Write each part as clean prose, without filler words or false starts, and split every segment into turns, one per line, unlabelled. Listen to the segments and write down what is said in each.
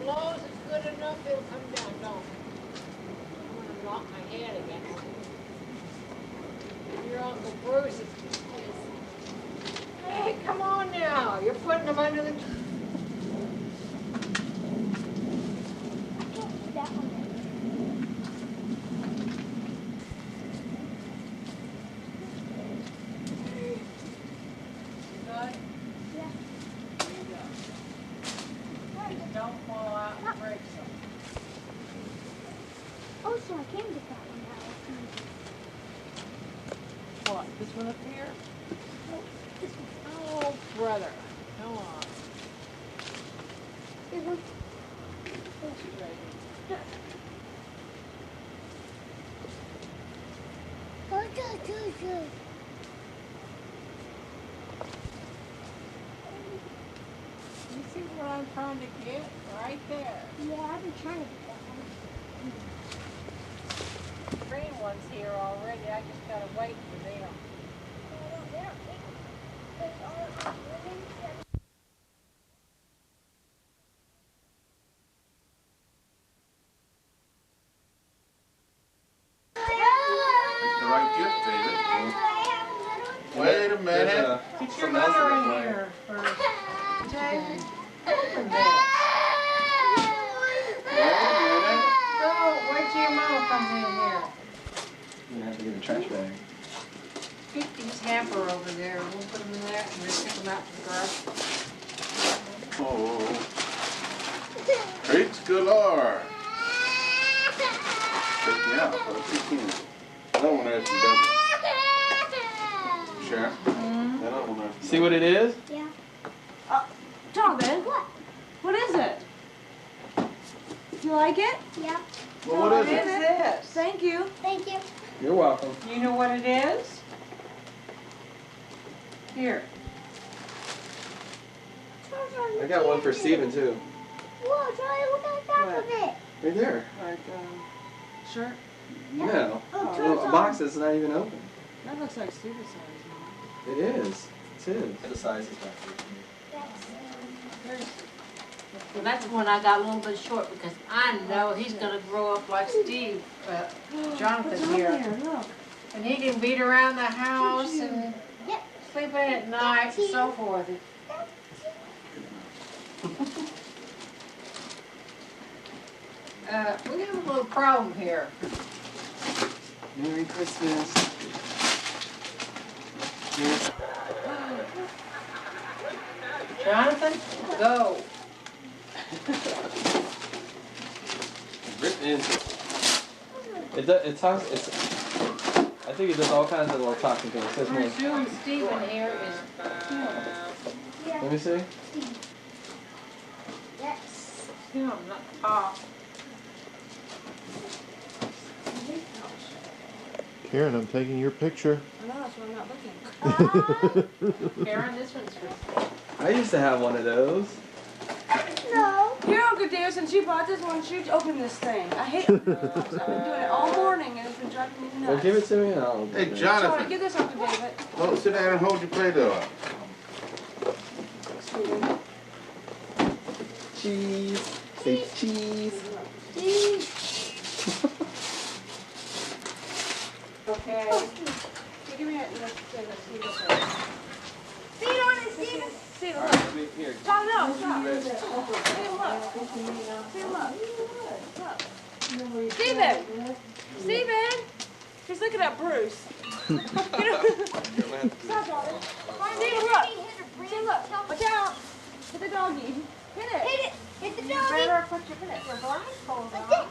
blows is good enough, it'll come down, don't it? I'm gonna knock my head again. Your Uncle Bruce is... Hey, come on now. You're putting them under the...
That one.
Good?
Yeah.
There you go. Don't fall out and break something.
Oh, so I can get that one now.
What, this one up here?
Oh, this one.
Oh, brother. Come on.
This one. Oh, good, good, good.
You see what I'm trying to get? Right there.
Yeah, I've been trying to get that one.
Green one's here already. I just gotta wait for them.
The right gift, David. Wait a minute.
Get your mother in here first. David, open that. Go, wait till your mama comes in here.
You're gonna have to get a trash bag.
Get these hamper over there. We'll put them in there and we'll take them out to the garage.
Oh. Treats galore. Take me out, but if you can. That one has some double. Sharon? That other one has some
See what it is?
Yeah.
Jonathan,
What?
what is it? You like it?
Yeah.
Well, what is
What is
it?
this?
Thank you.
Thank you.
You're welcome.
You know what it is? Here.
I got one for Steven too.
Whoa, Charlie, look at the back of it.
Right there.
Like, shirt?
No.
Oh,
The
Charles,
box is not even open.
That looks like Steven's size,
It is. It's his. The size is back
Well, that's when I got a little bit short because I know he's gonna grow up like Steve, Jonathan here.
Look.
And he can beat around the house and
Yep.
sleep in at night and so forth. We have a little problem here.
Merry Christmas. Yes.
Jonathan, go.
Ripped into. It talks. It's. I think it does all kinds of little talking things. It says more.
Presume Stephen here is.
Let me see.
Yes.
Him, not Pop.
Karen, I'm taking your picture.
I know, that's why I'm not looking.
Karen, this one's for.
I used to have one of those.
No.
Here, Uncle Dave, since you bought this one, you open this thing. I hate it. I've been doing it all morning and it's been driving me nuts.
Well, give it to me and I'll. open
Hey,
it.
Charlie,
Jonathan.
give this Uncle David.
Oh, sit down and hold your Play-Doh up.
Steven.
Cheese. Say cheese.
Okay.
Give me it. Let's see this.
Feed on it, Steven.
See,
All
look.
right, here.
John, no, stop.
Ready?
See, look. Steven! Steven! He's looking at Bruce. Stop, Jonathan. Steven, look. See, look. Watch out. Hit the doggy. Hit it.
Hit it. Hit the doggy.
Better put your blindfold on.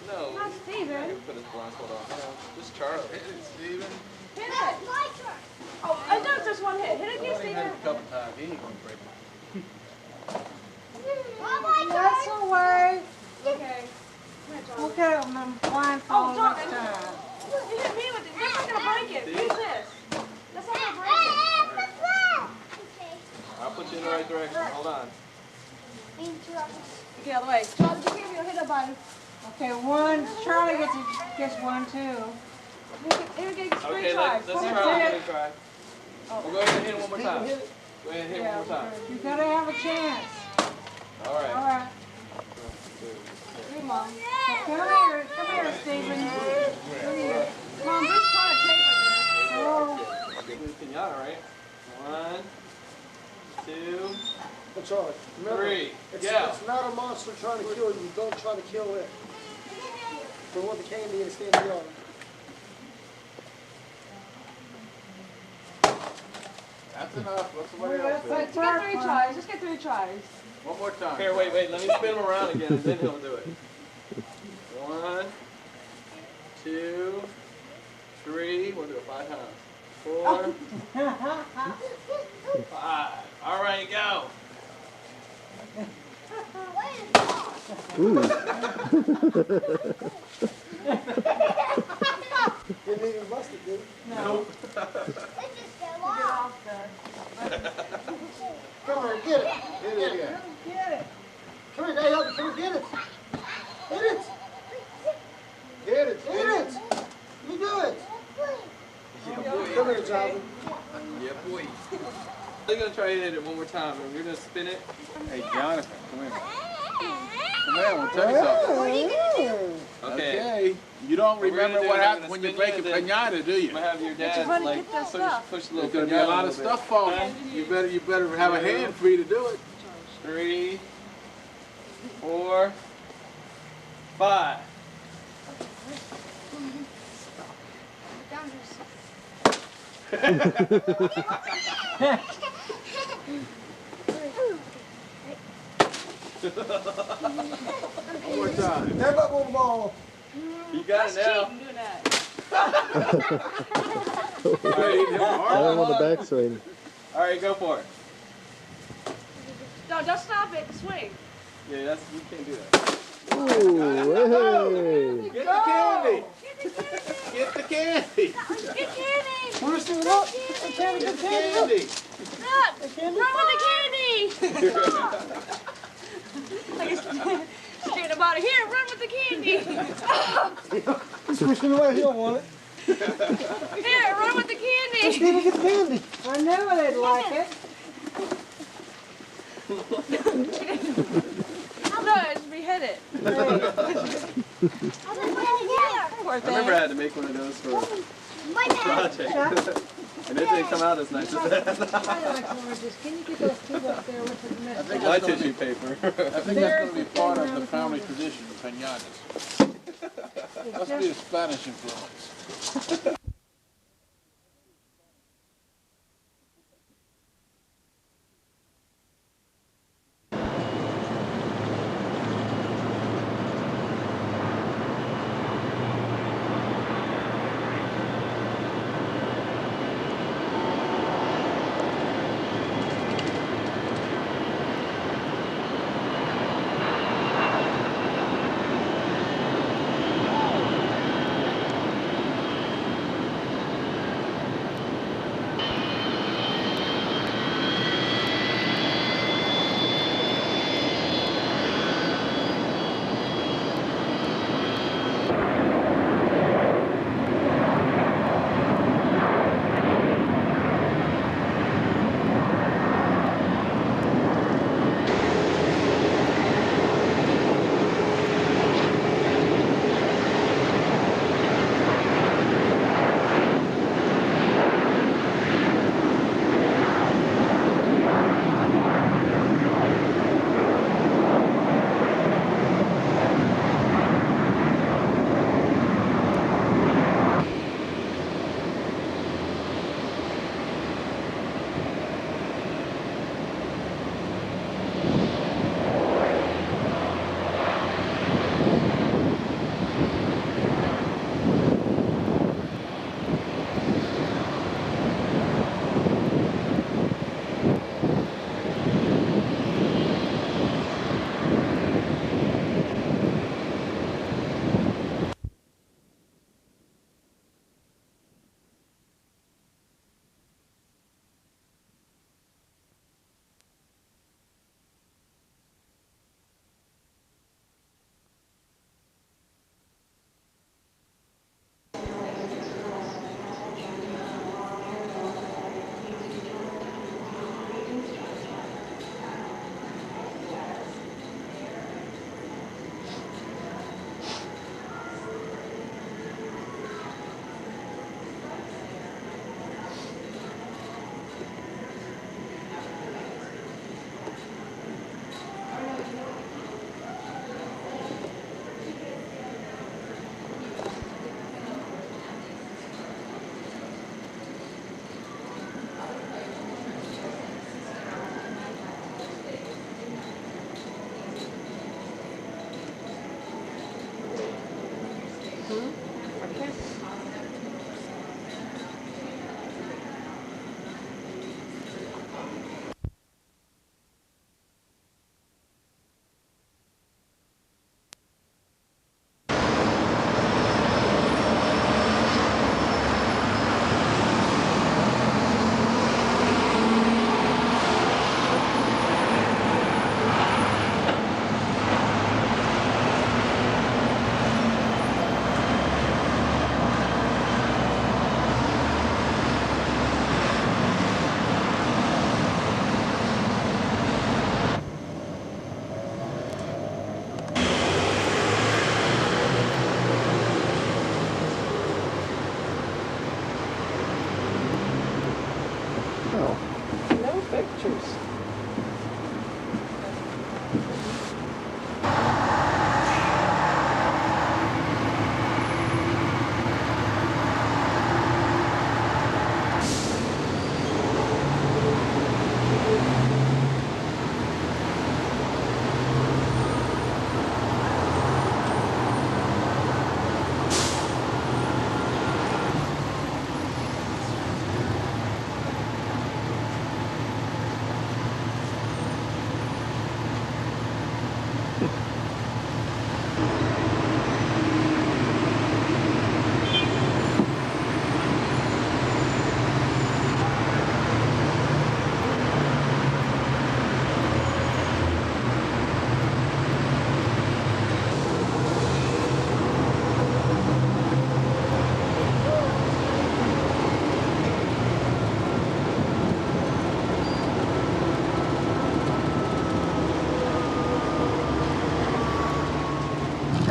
No.
Not Steven.
Put his blindfold on. No, just Charlie.
Hit it, Steven.
Hit
That's
it.
my turn.
Oh, I know it's just one hit. Hit it again,
He hit
Steven.
it a couple times. He ain't gonna break it.
Oh, my
That's
turn.
the way.
Okay.
We'll get him blindfold
Oh, John,
next time.
look, you hit me with it. That's not gonna break it. Use this. That's not gonna break it.
Okay.
I'll put you in the right direction. Hold on.
Okay, out of the way. Charlie, give me your hit a button.
Okay, one. Charlie gets one too.
Here, get
Okay,
three tries.
let's
One
try.
more
Let
time.
me try. We'll go ahead and hit it one more time. Go ahead and hit it one more time.
You gotta have a chance.
All right.
All right.
Come here, Stephen. Come here. Come on, Bruce trying to tape it. Oh.
Do the pinata, right? 1, 2,
That's all right. Remember,
3.
it's,
Go.
it's not a monster trying to kill you. Don't try to kill it. Don't want the candy and stay in the yard.
That's enough. Let somebody else do it.
Let's get 3 tries. Let's get 3 tries.
One more time.
Here, wait. Let me spin him around again, and then he'll do it. 1, 2, 3. We'll do it 5 times. 4, 5. All right, go.
Didn't even bust it, did it?
Nope.
It just fell off.
Come here, get it.
Hit it again.
Come here, Dad, help me. Come here, get it. Hit it.
Hit it.
Hit it. You do it. Come here, Jonathan.
Yeah, boy.
I'm gonna try to hit it one more time, and we're gonna spin it.
Hey, Jonathan, come here. Come here, I want to tell you something.
What are you gonna do?
Okay.
You don't
What we're gonna
remember
do
what
is I'm
happens
gonna
when you
spin
break a
you, and then
pinata, do
I'm
you?
gonna have your dad
trying to
like
get that
push
stuff.
the little
There's gonna be a lot of
little
stuff falling. You better have a hand free to do it.
bit. 3, 4, 5.
One more time.
Never go ball.
You got it now.
Cheating doing that.
I am on the backswing.
All right, go for it.
No, don't stop it. Swing.
Yeah, that's you can't do that.
Ooh, hey.
Get the candy. Get the candy.
Get candy.
Bruce, do it up. Get candy,
Get
get
the
candy.
candy.
Look.
Candy.
Run with the candy. Like he's shooting about it. Here, run with the candy.
He's pushing away. He don't want it.
Here, run with the candy.
Steven, get the candy.
I knew they'd like it.
No, it's behead it. Poor
I
thing.
remember I had to make one of those for a
My bad.
project, and it didn't come out as nice as that.
I like oranges. Can you get those 2 up there with the mess?
My tissue paper.
I think that's going to be part of the family tradition of pinatas. Must be a Spanish influence.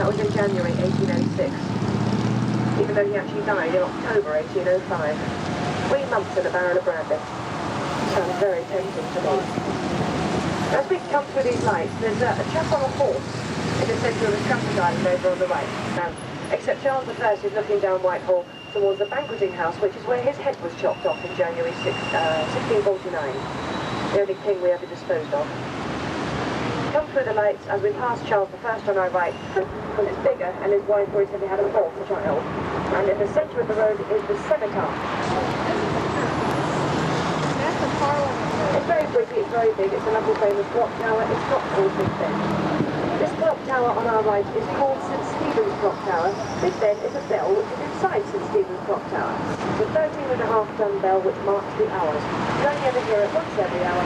That was in January 1806. Even though he actually died in October 1805. 3 months in a barrel of brandy. Sounds very tempting to me. As we come through these lights, there's a chap on a horse in the centre of the traffic island over on the right. Except Charles I is looking down Whitehall towards the banqueting house, which is where his head was chopped off in January 1649. The only king we ever disposed of. Come through the lights as we pass Charles I on our right, because it's bigger and his wife recently had a fourth child. And in the centre of the road is the cenotaph.
That's the Parliament.
It's very pretty, it's very big, it's a lovely famous clock tower, it's not called Big Ben. This clock tower on our right is called St Stephen's Clock Tower. Big Ben is a bell which is inside St Stephen's Clock Tower. It's a 13.5-ton bell which marks the hours. You only ever hear it once every hour,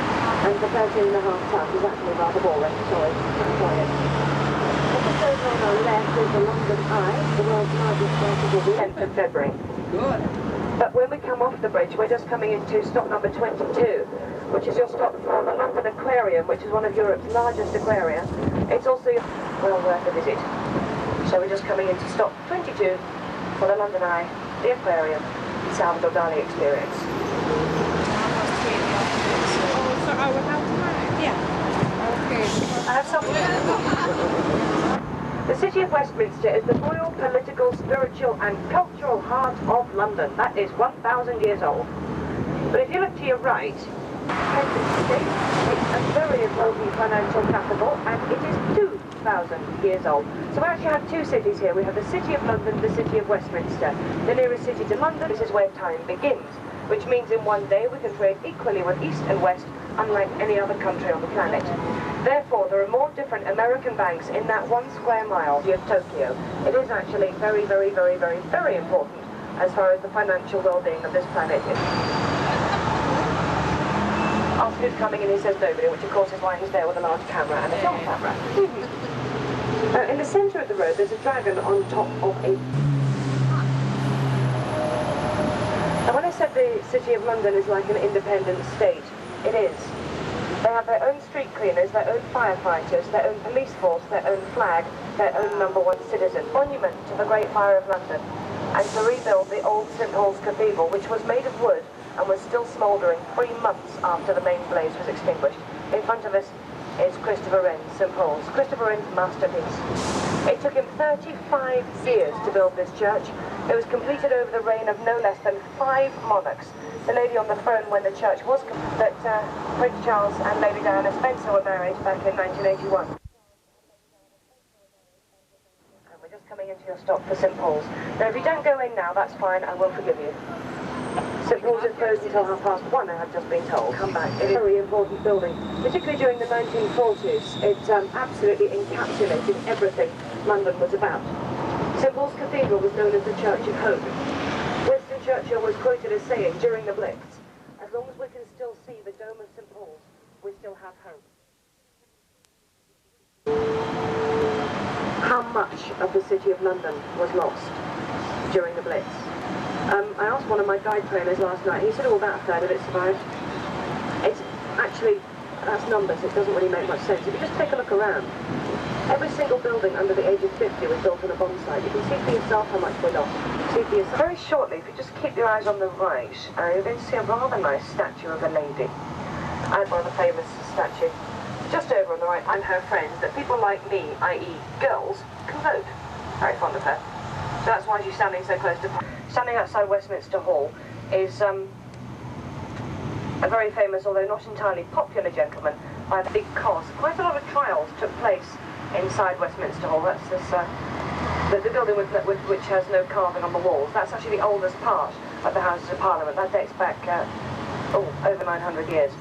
and the 13.5 tons is actually rather boring, sorry, can't try it. Just over on our left is the London Eye, the world's largest bicycle, the 10th of February.
Good.
But when we come off the bridge, we're just coming into stop number 22, which is your stop for the London Aquarium, which is one of Europe's largest aquaria. It's also well worth a visit. So we're just coming into stop 22 for the London Eye, the aquarium, Salvador Dali experience.
Oh, so I would have time. Yeah. Okay.
I have something. The city of Westminster is the royal, political, spiritual and cultural heart of London. That is 1,000 years old. But if you look to your right, it's a very important financial capital and it is 2,000 years old. So we actually have two cities here. We have the city of London, the city of Westminster. The nearest city to London, this is where time begins, which means in one day we can trade equally with East and West, unlike any other country on the planet. Therefore, there are more different American banks in that 1 square mile of Tokyo. It is actually very, very, very, very, very important as far as the financial well-being of this planet is. Ask who's coming and he says nobody, which of course is why he's there with a large camera and a film camera. In the centre of the road, there's a dragon on top of a... And when I said the City of London is like an independent state, it is. They have their own street cleaners, their own firefighters, their own police force, their own flag, their own #1 citizen. Monument to the Great Fire of London, and to rebuild the old St Paul's Cathedral, which was made of wood and was still smouldering 3 months after the main blaze was extinguished. In front of us is Christopher Wren's St Paul's, Christopher Wren's masterpiece. It took him 35 years to build this church. It was completed over the reign of no less than 5 monarchs. The lady on the throne when the church was completed, Prince Charles and Lady Diana Spencer were married back in 1981. And we're just coming into your stop for St Paul's. Now if you don't go in now, that's fine, I will forgive you. St Paul's is closed until 1:30, I have just been told. Come back. It is a very important building, particularly during the 1940s. It absolutely encapsulated everything London was about. St Paul's Cathedral was known as the Church of Hope. Winston Churchill was quoted as saying during the Blitz, as long as we can still see the dome of St Paul's, we still have hope. How much of the City of London was lost during the Blitz? I asked one of my guide trainers last night, he said, oh, about a third of it survived. It's actually, that's numbers, it doesn't really make much sense. If you just take a look around, every single building under the age of 50 was built on a bomb site. You can see for yourself how much we lost. See for yourself. Very shortly, if you just keep your eyes on the right, you're going to see a rather nice statue of a lady. And one of the famous statue. Just over on the right, I'm her friend, that people like me, i.e. girls, can vote. Very fond of her. So that's why she's standing so close to... Standing outside Westminster Hall is a very famous, although not entirely popular gentleman, because quite a lot of trials took place inside Westminster Hall. That's this, the building which has no carving on the walls. That's actually the oldest part of the Houses of Parliament. That dates back, over 900 years.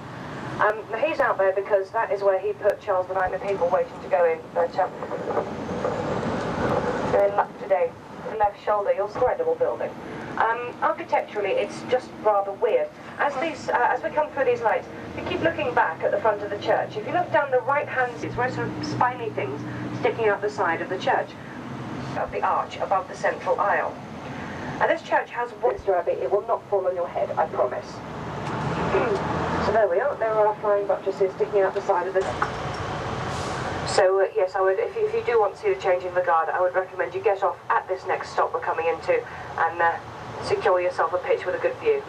He's out there because that is where he put Charles IX and people waiting to go in. But they're in luck today. The left shoulder, your incredible building. Architecturally, it's just rather weird. As we come through these lights, you keep looking back at the front of the church. If you look down the right-hand side, there are sort of spiny things sticking out the side of the church, of the arch above the central aisle. And this church has Westminster Abbey. It will not fall on your head, I promise. So there we are. There are our flying buttresses sticking out the side of the... So yes, I would. If you do want to see the change in the guard, I would recommend you get off at this next stop we're coming into, and secure yourself a pitch with a good view.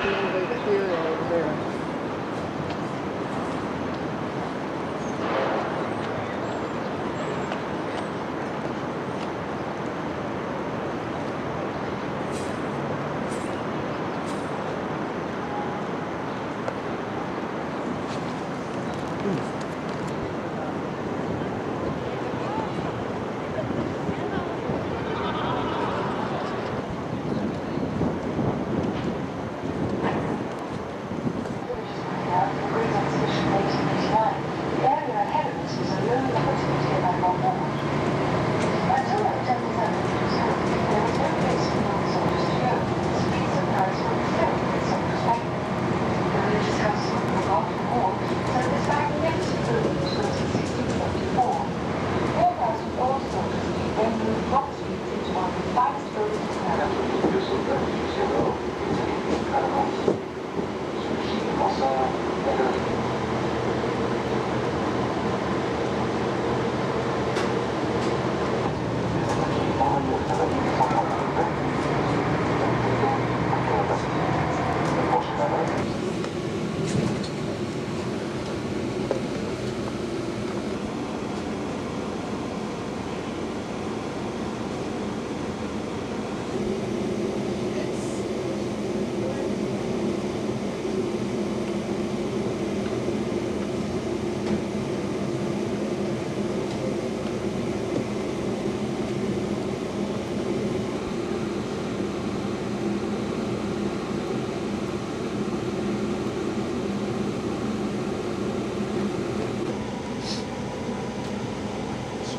looking over here and over there.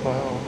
Wow.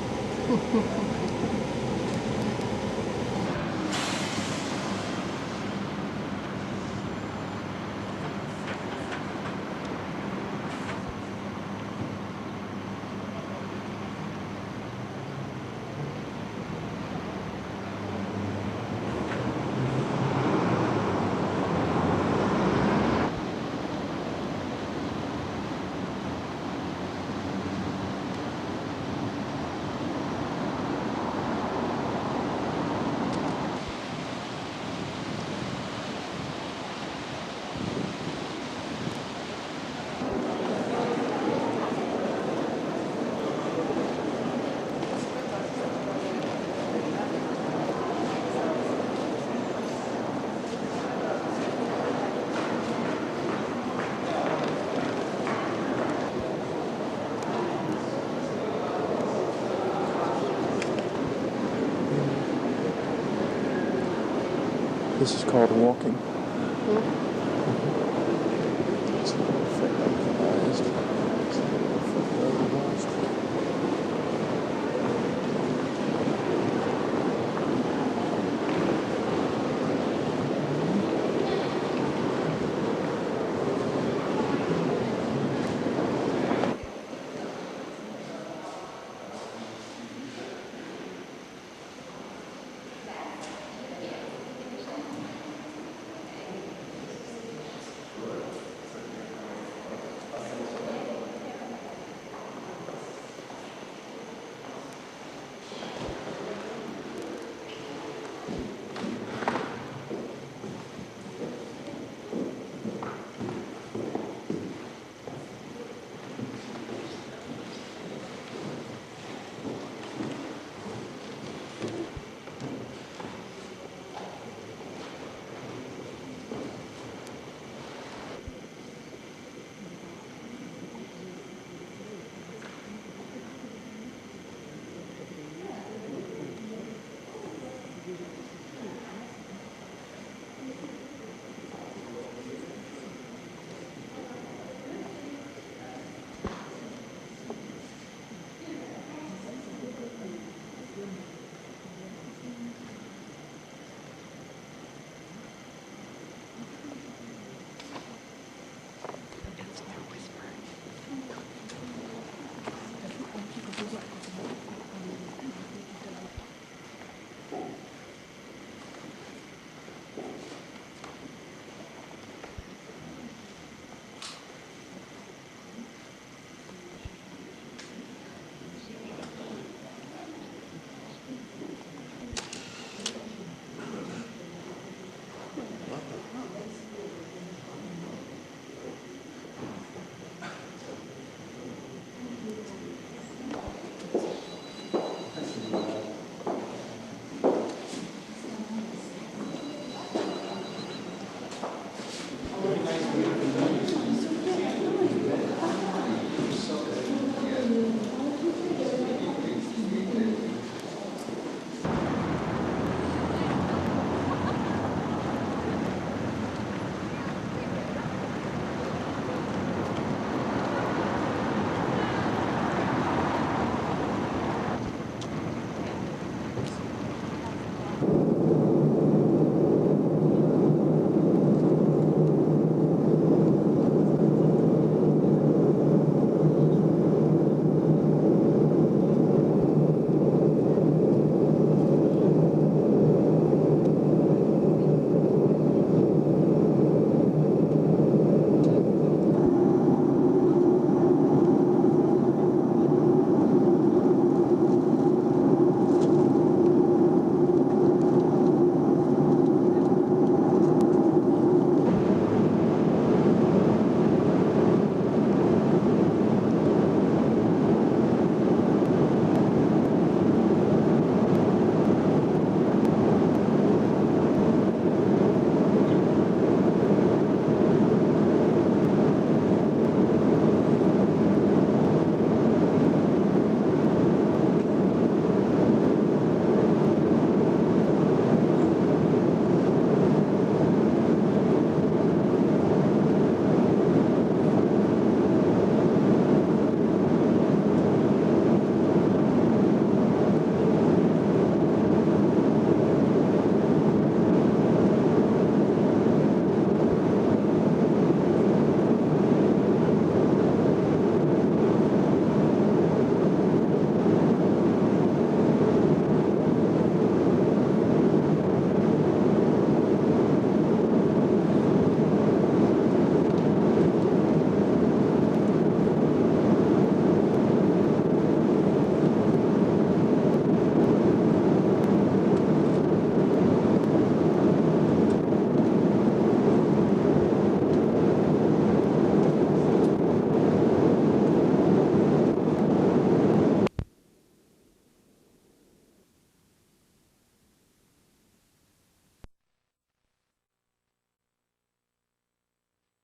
This is called walking. It's a little bit organized. It's a little bit organized.